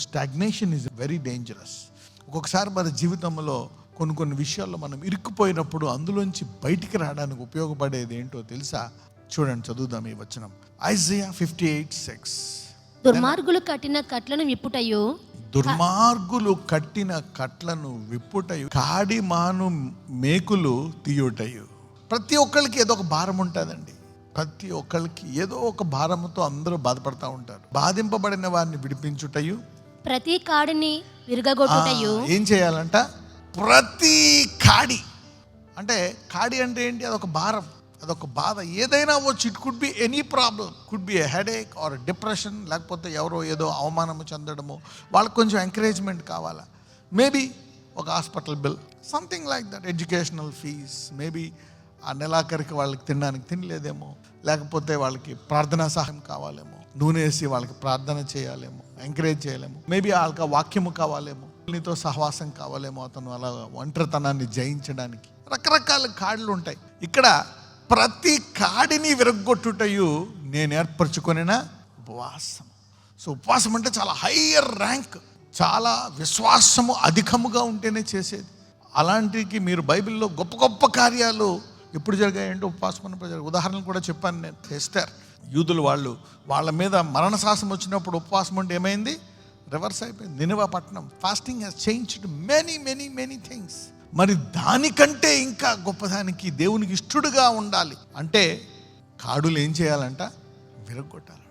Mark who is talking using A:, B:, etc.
A: Stagnation is very dangerous. ఒక్కొక్కసారి మన జీవితంలో కొన్ని విషయాల్లో మనం ఇరుక్కుపోయినప్పుడు అందులోంచి బయటికి రావడానికి ఉపయోగపడేది ఏంటో తెలుసా? చూడండి, చదువుదాం ఈ వచనం. ఐజయా 58:6.
B: దుర్మార్గులు కట్టిన కట్లను విప్పుటయు,
A: దుర్మార్గులు కట్టిన కట్లను విప్పుటయు, కాడి మాను మేకులు తీయుటయు. ప్రతి ఒక్కరికి ఏదో ఒక భారం ఉంటుందండి. ప్రతి ఒక్కరికి ఏదో ఒక భారంతో అందరూ బాధపడతా ఉంటారు. బాధింపబడిన వారిని విడిపించుటయు,
B: ప్రతి కాడిని విరగగొట్టుటయు.
A: ఏం చేయాలంట? ప్రతి కాడి అంటే కాడి అంటే ఏంటి? అదొక భారం, అదొక బాధ. ఏదైనా వచ్చి it could be any problem, could be a headache are depression, లేకపోతే ఎవరో ఏదో అవమానము చెందడము, వాళ్ళకి కొంచెం ఎంకరేజ్మెంట్ కావాలా, మేబీ ఒక hospital bill, something like that, educational fees, maybe ఆ నెలాఖరికి వాళ్ళకి తినడానికి తినలేదేమో, లేకపోతే వాళ్ళకి ప్రార్థనా సహాయం కావాలేమో, నూనె వేసి వాళ్ళకి ప్రార్థన చేయాలేమో, ఎంకరేజ్ చేయలేమో, మేబీ వాళ్ళకి వాక్యము కావాలేమో, నీతో సహవాసం కావాలేమో, అతను అలా ఒంటరితనాన్ని జయించడానికి. రకరకాల కాడులు ఉంటాయి. ఇక్కడ ప్రతి కాడిని విరగొట్టుటయు నేను ఏర్పరచుకొనిన ఉపవాసం. సో ఉపవాసం అంటే చాలా హయ్యర్ ర్యాంక్, చాలా విశ్వాసము అధికముగా ఉంటేనే చేసేది. అలాంటికి మీరు బైబిల్లో గొప్ప గొప్ప కార్యాలు ఎప్పుడు జరిగాయంటే ఉపవాసం ఉన్న ప్రజలు. ఉదాహరణలు కూడా చెప్పాను నేను. ఎస్తేర్, యూదులు వాళ్ళ మీద మరణశాసనం వచ్చినప్పుడు ఉపవాసం ఉంటే ఏమైంది? రివర్స్ అయిపోయింది. నినివే పట్టణం. Fasting has changed many many many things. మరి దానికంటే ఇంకా గొప్పదానికి దేవునికి ఇష్టడుగా ఉండాలి అంటే కాడులు ఏం చేయాలంట? విరగొట్టాలి.